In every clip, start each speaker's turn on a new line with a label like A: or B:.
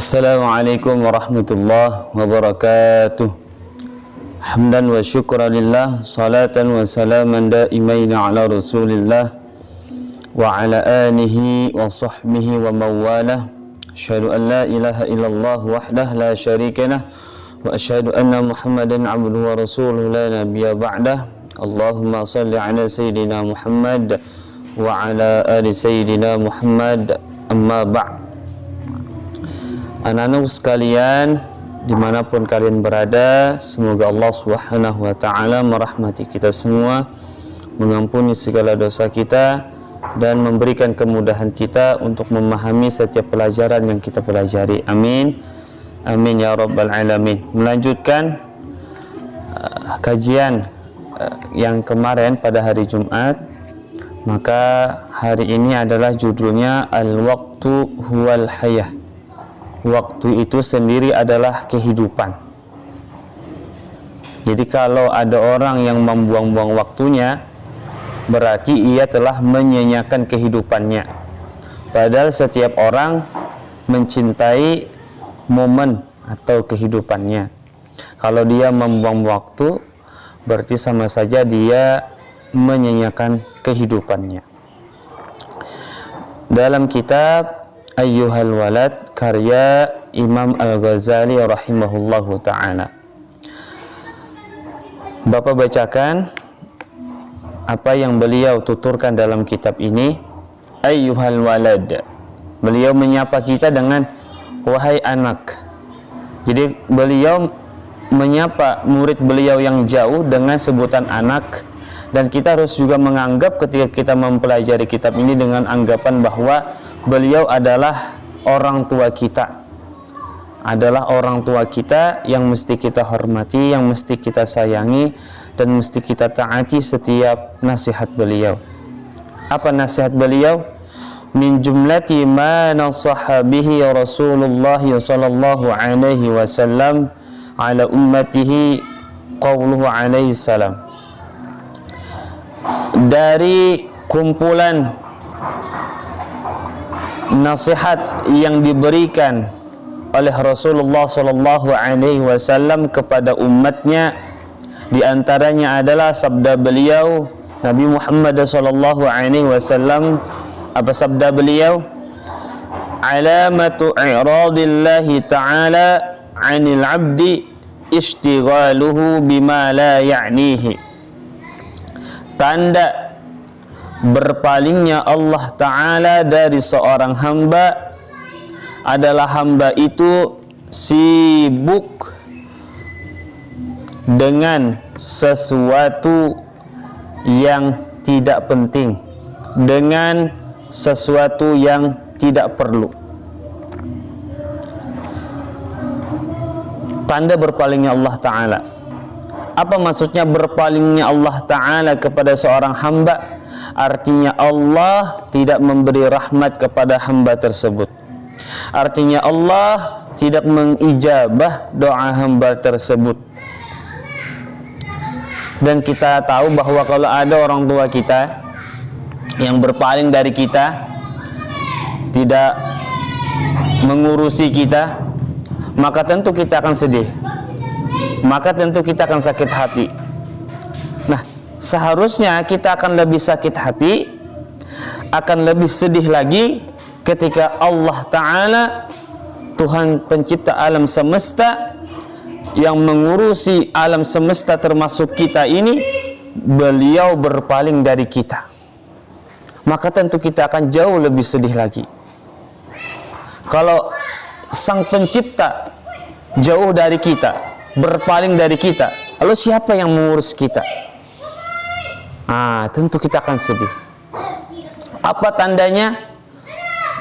A: Assalamualaikum warahmatullahi wabarakatuh. Hamdan wa syukran lillah, salatan wa salaman daimain ala rasulillah wa ala alihi wa sahbihi wa mawalah. Asyhadu an la ilaha illallah wahdah la syarika lah wa asyhadu anna Muhammadan abduhu wa rasuluhu la nabiyya ba'dah. Allahumma salli ala sayyidina Muhammad wa ala ali sayyidina Muhammad, amma ba'd. Anak-anak sekalian, dimanapun kalian berada, semoga Allah Subhanahu wa Ta'ala merahmati kita semua, mengampuni segala dosa kita, dan memberikan kemudahan kita untuk memahami setiap pelajaran yang kita pelajari. Amin, amin ya rabbal alamin. Melanjutkan kajian yang kemarin pada hari Jumat, maka hari ini adalah judulnya Al-Waqtu Huwal Hayah. Waktu itu sendiri adalah kehidupan. Jadi kalau ada orang yang membuang-buang waktunya, berarti ia telah menyanyiakan kehidupannya. Padahal setiap orang mencintai momen atau kehidupannya. Kalau dia membuang waktu, berarti sama saja dia menyanyiakan kehidupannya. Dalam kitab Ayyuhal Walad karya Imam Al-Ghazali rahimahullahu ta'ala, Bapak bacakan apa yang beliau tuturkan dalam kitab ini. Ayyuhal Walad, beliau menyapa kita dengan wahai anak. Jadi beliau menyapa murid beliau yang jauh dengan sebutan anak. Dan kita harus juga menganggap ketika kita mempelajari kitab ini dengan anggapan bahwa beliau adalah orang tua kita, adalah orang tua kita yang mesti kita hormati, yang mesti kita sayangi, dan mesti kita taati setiap nasihat beliau. Apa nasihat beliau? Min jumlati ma nasaha bihi Rasulullah sallallahu alaihi wasallam ala ummatihi qawluhu alaihi salam. Dari kumpulan nasihat yang diberikan oleh Rasulullah sallallahu alaihi wasallam kepada umatnya, di antaranya adalah sabda beliau Nabi Muhammad sallallahu alaihi wasallam. Apa sabda beliau? Alamatu i'radillahi ta'ala 'anil 'abdi ishtighaluhu bima la ya'nihi. Tanda berpalingnya Allah Ta'ala dari seorang hamba adalah hamba itu sibuk dengan sesuatu yang tidak penting, dengan sesuatu yang tidak perlu. Tanda berpalingnya Allah Ta'ala. Apa maksudnya berpalingnya Allah Ta'ala kepada seorang hamba? Artinya Allah tidak memberi rahmat kepada hamba tersebut. Artinya Allah tidak mengijabah doa hamba tersebut. Dan kita tahu bahwa kalau ada orang tua kita yang berpaling dari kita, tidak mengurusi kita, maka tentu kita akan sedih, maka tentu kita akan sakit hati. Nah, seharusnya kita akan lebih sakit hati, akan lebih sedih lagi ketika Allah Ta'ala, Tuhan pencipta alam semesta, yang mengurusi alam semesta termasuk kita ini, beliau berpaling dari kita. Maka tentu kita akan jauh lebih sedih lagi. Kalau sang pencipta jauh dari kita, berpaling dari kita, lalu siapa yang mengurus kita? Tentu kita akan sedih. Apa tandanya?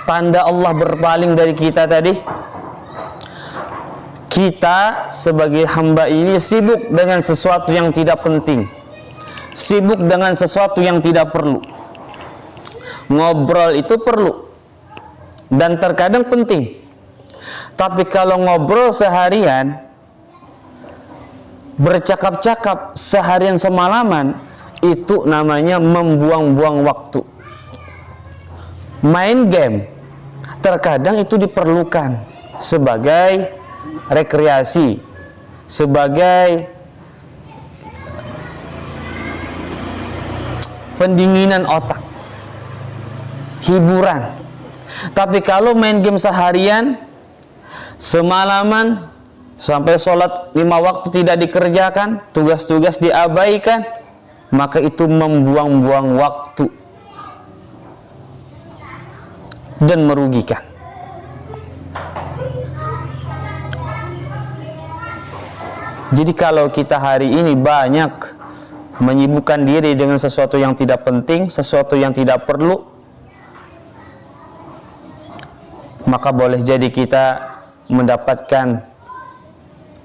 A: Tanda Allah berpaling dari kita tadi, kita sebagai hamba ini sibuk dengan sesuatu yang tidak penting, sibuk dengan sesuatu yang tidak perlu. Ngobrol itu perlu dan terkadang penting, tapi kalau ngobrol seharian, bercakap-cakap seharian semalaman, itu namanya membuang-buang waktu. Main game terkadang itu diperlukan, sebagai rekreasi, sebagai pendinginan otak, hiburan. Tapi kalau main game seharian, semalaman, sampai sholat 5 waktu tidak dikerjakan, tugas-tugas diabaikan, maka itu membuang-buang waktu dan merugikan. Jadi kalau kita hari ini banyak menyibukkan diri dengan sesuatu yang tidak penting, sesuatu yang tidak perlu, maka boleh jadi kita mendapatkan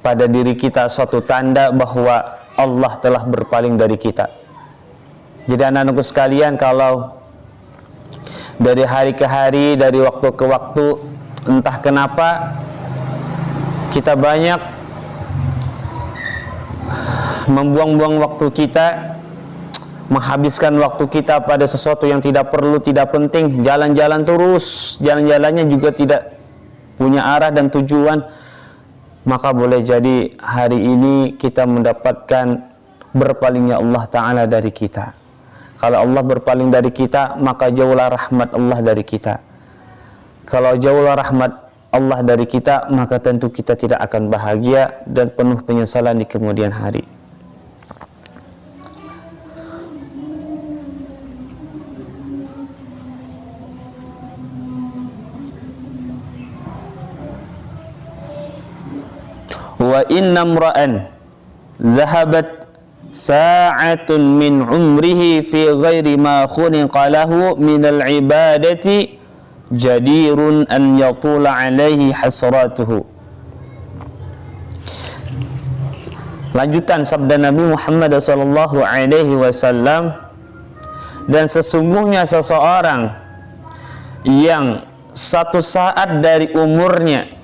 A: pada diri kita suatu tanda bahwa Allah telah berpaling dari kita. Jadi anak-anakku sekalian, kalau dari hari ke hari, dari waktu ke waktu, entah kenapa kita banyak membuang-buang waktu kita, menghabiskan waktu kita pada sesuatu yang tidak perlu, tidak penting, jalan-jalan terus, jalan-jalannya juga tidak punya arah dan tujuan, maka boleh jadi hari ini kita mendapatkan berpalingnya Allah Ta'ala dari kita. Kalau Allah berpaling dari kita, maka jauhlah rahmat Allah dari kita. Kalau jauhlah rahmat Allah dari kita, maka tentu kita tidak akan bahagia dan penuh penyesalan di kemudian hari. Wa inna imra'an zahabat sa'atun min umrihi fi ghairi ma khuliqa lahu min al-ibadati jadirun an yatula alaihi hasratuhu. Lanjutan sabda Nabi Muhammad sallallahu alaihi wasallam, dan sesungguhnya seseorang yang satu saat dari umurnya,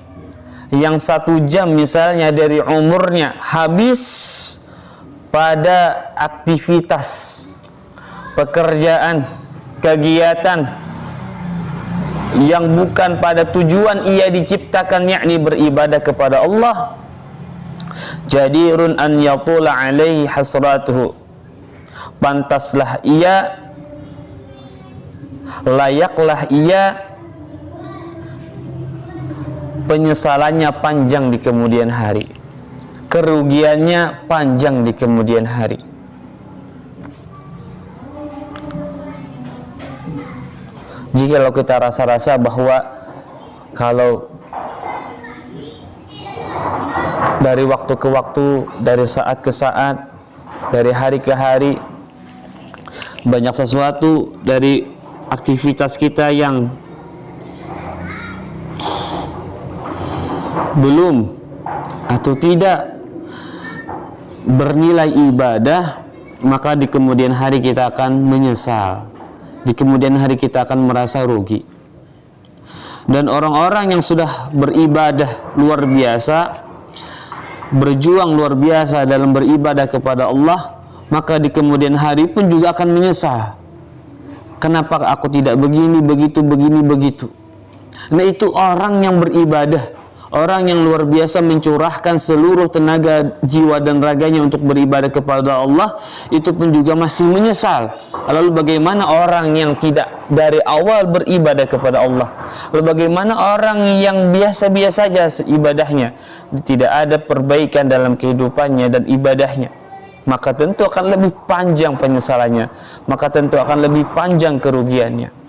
A: yang 1 jam misalnya dari umurnya habis pada aktivitas, pekerjaan, kegiatan yang bukan pada tujuan ia diciptakan, yakni beribadah kepada Allah, jadirun an yatula alaihi hasratuhu, pantaslah ia, layaklah ia penyesalannya panjang di kemudian hari, kerugiannya panjang di kemudian hari. Jikalau kita rasa-rasa bahwa kalau dari waktu ke waktu, dari saat ke saat, dari hari ke hari, banyak sesuatu dari aktivitas kita yang belum atau tidak bernilai ibadah, maka di kemudian hari kita akan menyesal, di kemudian hari kita akan merasa rugi. Dan orang-orang yang sudah beribadah luar biasa, berjuang luar biasa dalam beribadah kepada Allah, maka di kemudian hari pun juga akan menyesal, kenapa aku tidak begini, begitu, begini, begitu. Nah, itu orang yang beribadah, orang yang luar biasa mencurahkan seluruh tenaga jiwa dan raganya untuk beribadah kepada Allah, itu pun juga masih menyesal. Lalu bagaimana orang yang tidak dari awal beribadah kepada Allah? Lalu bagaimana orang yang biasa-biasa saja ibadahnya, tidak ada perbaikan dalam kehidupannya dan ibadahnya? Maka tentu akan lebih panjang penyesalannya, maka tentu akan lebih panjang kerugiannya.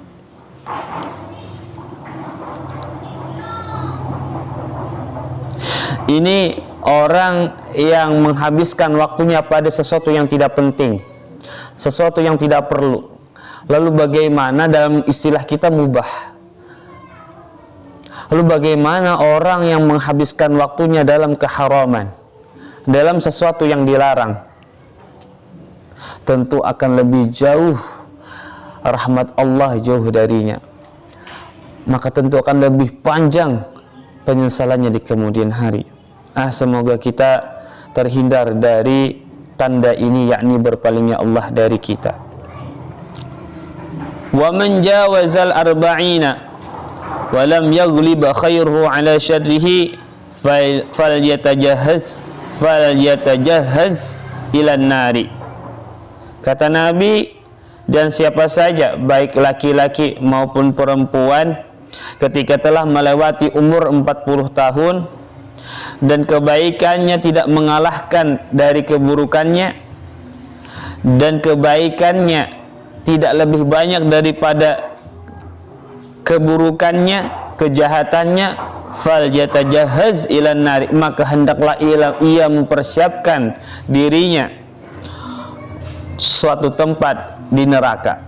A: Ini orang yang menghabiskan waktunya pada sesuatu yang tidak penting, sesuatu yang tidak perlu. Lalu bagaimana dalam istilah kita mubah? Lalu bagaimana orang yang menghabiskan waktunya dalam keharaman, dalam sesuatu yang dilarang? Tentu akan lebih jauh rahmat Allah jauh darinya. Maka tentu akan lebih panjang penyesalannya di kemudian hari. Semoga kita terhindar dari tanda ini, yakni berpalingnya Allah dari kita. Wa man jawazal arba'ina wa lam yaghlib khairuhu ala syarrihi falyatajahhaz ila nari. Kata Nabi, dan siapa saja baik laki-laki maupun perempuan ketika telah melewati umur 40 tahun dan kebaikannya tidak mengalahkan dari keburukannya dan kebaikannya tidak lebih banyak daripada keburukannya, kejahatannya, falyatajahhaz ilan nari, maka hendaklah ia mempersiapkan dirinya suatu tempat di neraka.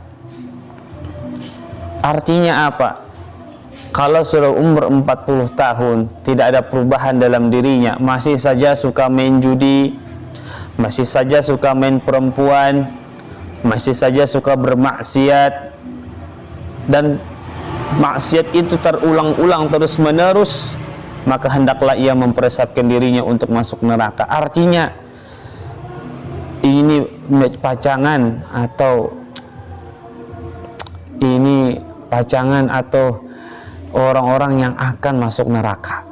A: Artinya apa? Kalau sudah umur 40 tahun tidak ada perubahan dalam dirinya, masih saja suka main judi, masih saja suka main perempuan, masih saja suka bermaksiat, dan maksiat itu terulang-ulang terus menerus, maka hendaklah ia mempersiapkan dirinya untuk masuk neraka. Artinya ini pacangan atau orang-orang yang akan masuk neraka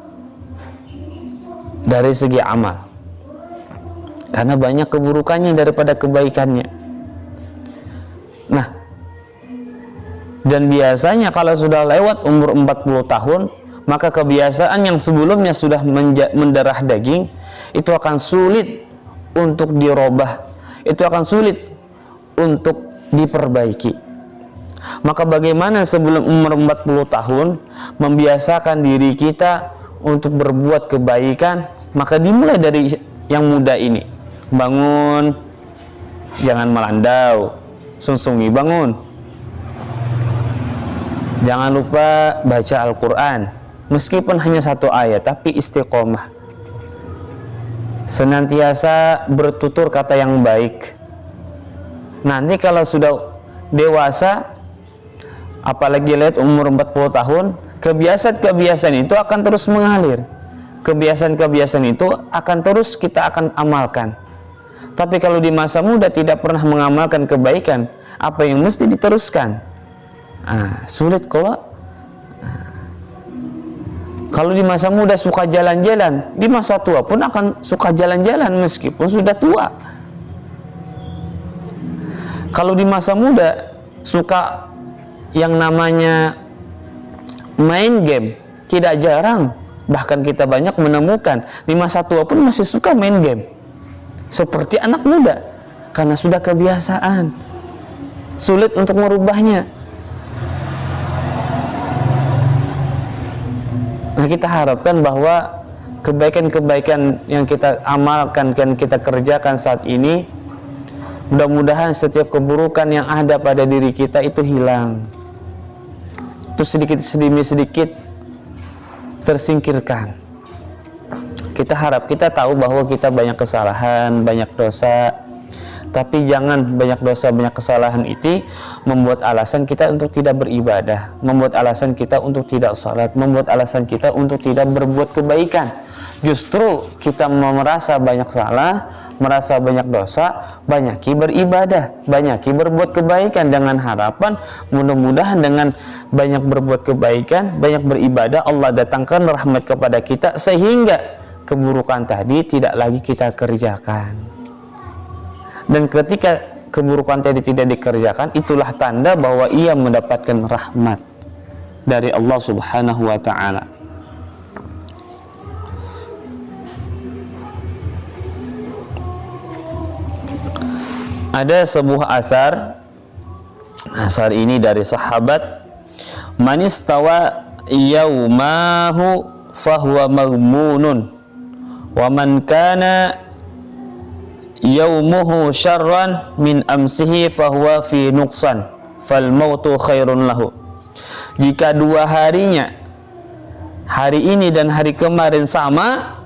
A: dari segi amal, karena banyak keburukannya daripada kebaikannya. Nah, dan biasanya kalau sudah lewat umur 40 tahun, maka kebiasaan yang sebelumnya sudah mendarah daging itu akan sulit untuk dirubah, itu akan sulit untuk diperbaiki. Maka bagaimana sebelum umur 40 tahun membiasakan diri kita untuk berbuat kebaikan? Maka dimulai dari yang muda ini. Bangun, jangan melandau, sungsungi bangun. Jangan lupa baca Al-Quran, meskipun hanya 1 ayat, tapi istiqomah. Senantiasa bertutur kata yang baik. Nanti kalau sudah dewasa, apalagi lihat umur 40 tahun, kebiasaan-kebiasaan itu akan terus mengalir. Kebiasaan-kebiasaan itu akan terus kita akan amalkan. Tapi kalau di masa muda tidak pernah mengamalkan kebaikan, apa yang mesti diteruskan? Sulit kalau kalau di masa muda suka jalan-jalan, di masa tua pun akan suka jalan-jalan meskipun sudah tua. Kalau di masa muda suka yang namanya main game, tidak jarang, bahkan kita banyak menemukan di masa tua pun masih suka main game seperti anak muda, karena sudah kebiasaan, sulit untuk merubahnya. Nah, kita harapkan bahwa kebaikan-kebaikan yang kita amalkan, yang kita kerjakan saat ini, mudah-mudahan setiap keburukan yang ada pada diri kita itu hilang, itu sedikit demi sedikit tersingkirkan. Kita tahu bahwa kita banyak kesalahan, banyak dosa, tapi jangan banyak dosa, banyak kesalahan itu membuat alasan kita untuk tidak beribadah, membuat alasan kita untuk tidak sholat, membuat alasan kita untuk tidak berbuat kebaikan. Justru kita merasa banyak salah, merasa banyak dosa, banyaki beribadah, banyaki berbuat kebaikan, dengan harapan mudah-mudahan dengan banyak berbuat kebaikan, banyak beribadah, Allah datangkan rahmat kepada kita sehingga keburukan tadi tidak lagi kita kerjakan. Dan ketika keburukan tadi tidak dikerjakan, itulah tanda bahwa ia mendapatkan rahmat dari Allah Subhanahu wa ta'ala. Ada sebuah asar ini dari sahabat, man istawa yaumahu fahuwa maghmunun wa man kana yaumuhu syarran min amsihi fahuwa fi nuqsan fal mautu khairun lahu. Jika 2 harinya, hari ini dan hari kemarin sama,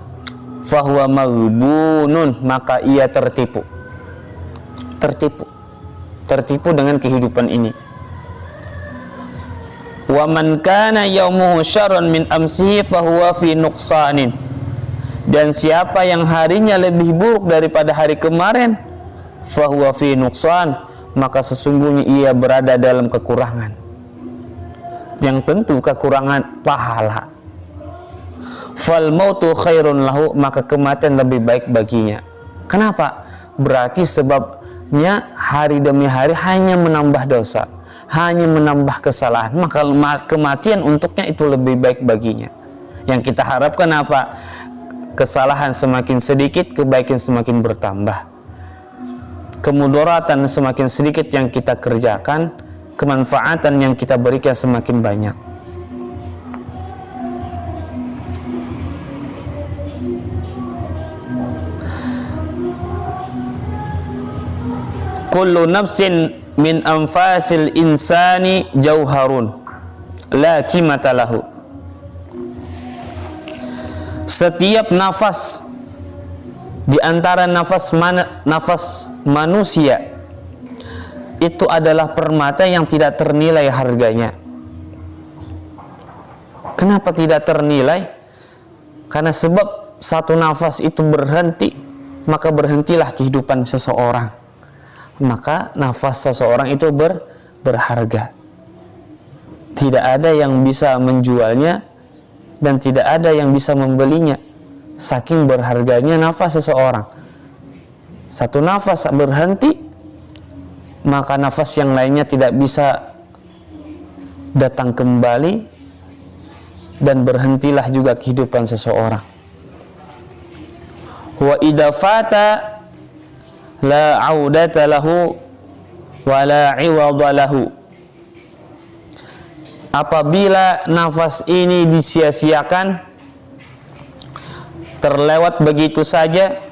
A: fahuwa maghbunun, maka ia tertipu dengan kehidupan ini. Wa man kana yaumuhu syarran min amsihi fahuwa fi nuqsanin, dan siapa yang harinya lebih buruk daripada hari kemarin, fahuwa fi nuqsan, maka sesungguhnya ia berada dalam kekurangan. yang tentu kekurangan pahala. Fal mautu khairun lahu, maka kematian lebih baik baginya. Kenapa? Berarti sebabnya hari demi hari hanya menambah dosa, hanya menambah kesalahan, maka kematian untuknya itu lebih baik baginya. Yang kita harapkan apa? Kesalahan semakin sedikit, kebaikan semakin bertambah. Kemudaratan semakin sedikit yang kita kerjakan, kemanfaatan yang kita berikan semakin banyak. Kullu nafsin min anfasil insani jauharun la qimata lahu. Setiap nafas di antara nafas manusia itu adalah permata yang tidak ternilai harganya. Kenapa tidak ternilai? Karena sebab satu nafas itu berhenti, maka berhentilah kehidupan seseorang. Maka nafas seseorang itu berharga. Tidak ada yang bisa menjualnya dan tidak ada yang bisa membelinya. Saking berharganya nafas seseorang. Satu nafas berhenti, maka nafas yang lainnya tidak bisa datang kembali, dan berhentilah juga kehidupan seseorang. Wa idza fata la audata lahu wa la iwada lahu. Apabila nafas ini disia-siakan, terlewat begitu saja,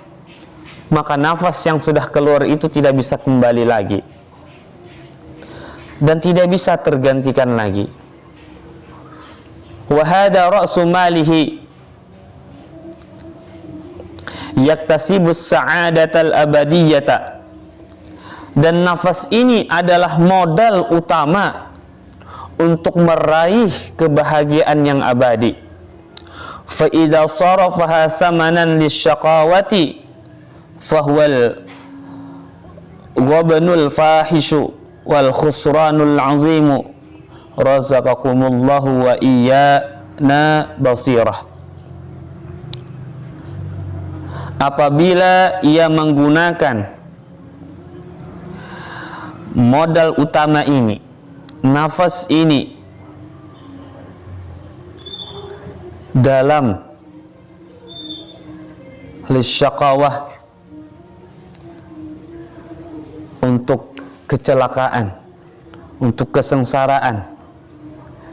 A: maka nafas yang sudah keluar itu tidak bisa kembali lagi dan tidak bisa tergantikan lagi. Wa hadha ra'su malihi yaktasibus sa'adatal abadiyata. Dan nafas ini adalah modal utama untuk meraih kebahagiaan yang abadi. Fa idza sarafaha samanan lisyaqawati fahuwal ghabnul fahishu wal khusranul azimu razaqakumullahu wa iyyana basirah. Apabila ia menggunakan modal utama ini, nafas ini, dalam lisyaqawah, untuk kecelakaan, untuk kesengsaraan,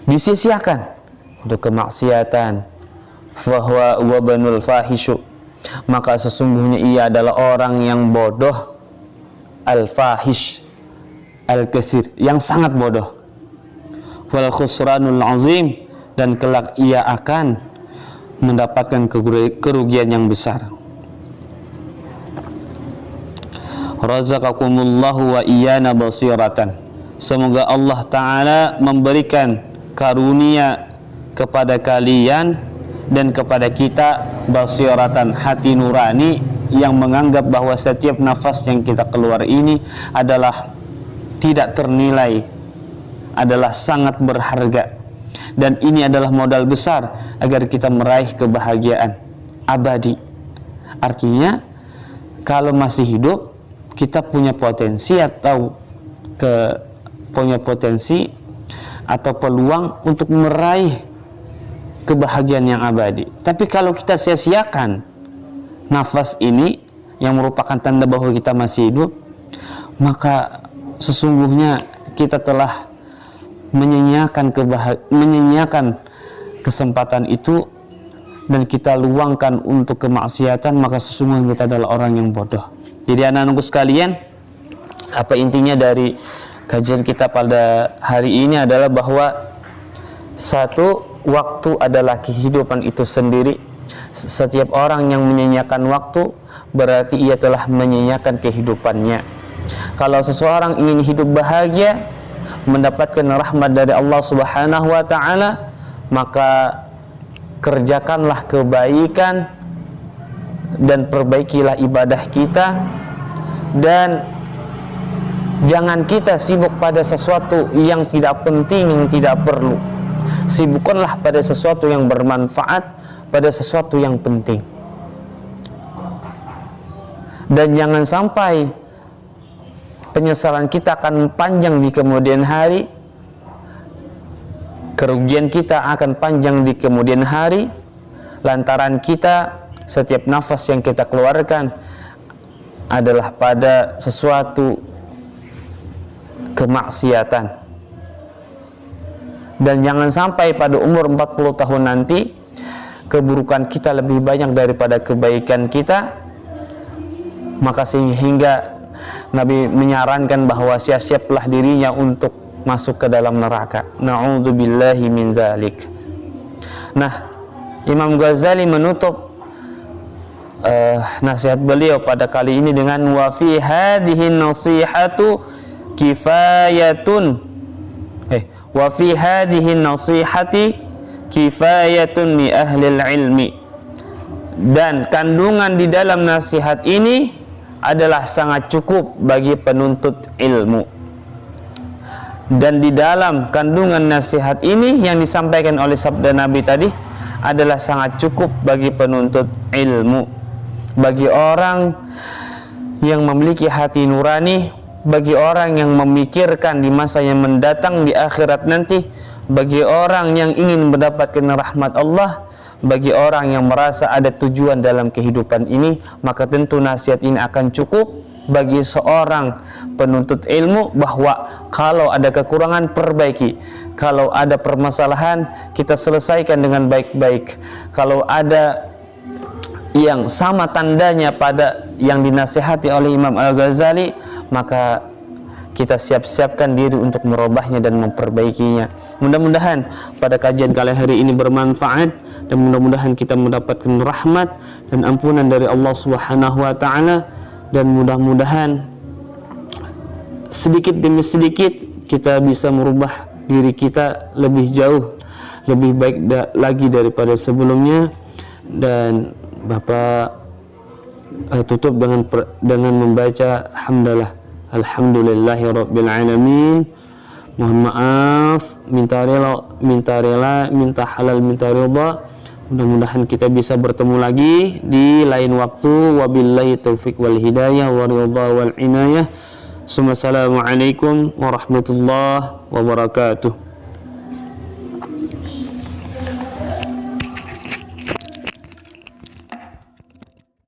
A: disia-siakan untuk kemaksiatan, fahuwa wabanul fahishu, maka sesungguhnya ia adalah orang yang bodoh, al-fahish, al-kathir, yang sangat bodoh, wal khusranul azim, dan kelak ia akan mendapatkan kerugian yang besar. Razaqakumullahu wa iyyana basiratan. Semoga Allah Ta'ala memberikan karunia kepada kalian dan kepada kita basiratan, hati nurani yang menganggap bahwa setiap nafas yang kita keluar ini adalah tidak ternilai, adalah sangat berharga, dan ini adalah modal besar agar kita meraih kebahagiaan abadi. Artinya kalau masih hidup kita punya potensi atau peluang untuk meraih kebahagiaan yang abadi. Tapi kalau kita sia-siakan nafas ini yang merupakan tanda bahwa kita masih hidup, maka sesungguhnya kita telah menyanyiakan kesempatan itu dan kita luangkan untuk kemaksiatan, maka sesungguhnya kita adalah orang yang bodoh. Jadi anak-anakku sekalian, apa intinya dari kajian kita pada hari ini adalah bahwa satu, waktu adalah kehidupan itu sendiri. Setiap orang yang menyanyiakan waktu berarti ia telah menyanyiakan kehidupannya. Kalau seseorang ingin hidup bahagia, mendapatkan rahmat dari Allah Subhanahu wa Ta'ala, maka kerjakanlah kebaikan dan perbaikilah ibadah kita, dan jangan kita sibuk pada sesuatu yang tidak penting, yang tidak perlu. Sibukkanlah pada sesuatu yang bermanfaat, pada sesuatu yang penting. Dan jangan sampai penyesalan kita akan panjang di kemudian hari, kerugian kita akan panjang di kemudian hari, lantaran kita setiap nafas yang kita keluarkan adalah pada sesuatu kemaksiatan. Dan jangan sampai pada umur 40 tahun nanti keburukan kita lebih banyak daripada kebaikan kita, maka sehingga Nabi menyarankan bahwa siap-siaplah dirinya untuk masuk ke dalam neraka. Na'udzubillahi min dzalik. Nah, Imam Ghazali menutup nasihat beliau pada kali ini dengan wa fi hadhihi nasihatu kifayatun wa fi hadhihi nasihati kifayatun li ahli ilmi. Dan kandungan di dalam nasihat ini adalah sangat cukup bagi penuntut ilmu. Dan di dalam kandungan nasihat ini yang disampaikan oleh sabda Nabi tadi adalah sangat cukup bagi penuntut ilmu, bagi orang yang memiliki hati nurani, bagi orang yang memikirkan di masa yang mendatang di akhirat nanti, bagi orang yang ingin mendapatkan rahmat Allah, bagi orang yang merasa ada tujuan dalam kehidupan ini, maka tentu nasihat ini akan cukup bagi seorang penuntut ilmu, bahwa kalau ada kekurangan perbaiki, kalau ada permasalahan kita selesaikan dengan baik-baik, kalau ada yang sama tandanya pada yang dinasihati oleh Imam Al-Ghazali, maka kita siap-siapkan diri untuk merubahnya dan memperbaikinya. Mudah-mudahan pada kajian kali hari ini bermanfaat, dan mudah-mudahan kita mendapatkan rahmat dan ampunan dari Allah Subhanahu wa taala, dan mudah-mudahan sedikit demi sedikit kita bisa merubah diri kita lebih jauh, lebih baik lagi daripada sebelumnya. Dan Bapak tutup dengan membaca hamdalah, alhamdulillahirabbil alamin. Mohon maaf, minta rela, minta halal, minta ridha. Mudah-mudahan kita bisa bertemu lagi di lain waktu. Wabillahi taufiq wal hidayah wa ridha wal inayah. Assalamualaikum warahmatullahi wabarakatuh.